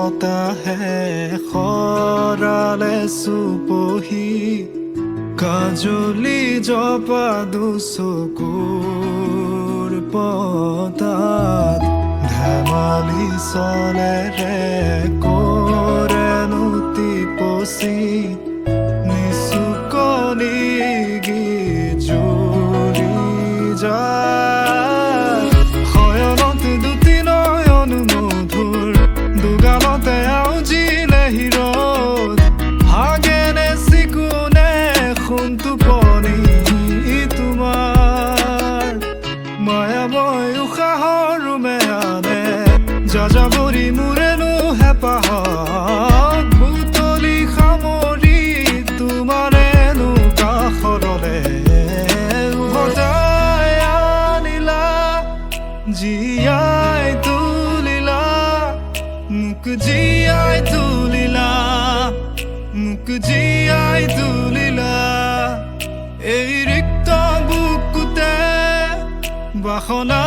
বতাহে খৰালে চুপহি কাজলি জপা দুচকুৰ পতাত ধেমালি চলেৰে কৰেনো টিপচি নিচুকনি জুৰি যায় শয়নত দুটি নয়ন মধুৰ দুগালতে আউজিলে হিৰত ভাগেনে চিকুনে সোণটো পনি তোমাৰ মায়াময় উশাহৰ মেয়ানে যাযাবৰী মোৰেনো হেঁপাহত বুটলি সামৰি তোমাৰেনো কাষৰলে উভতাই আনিলা জীয়াই তুলিলা মোক জীয়াই তুলিলা মোক জীয়াই তুলিলা এই ৰিক্ত বুকুতে বাসনা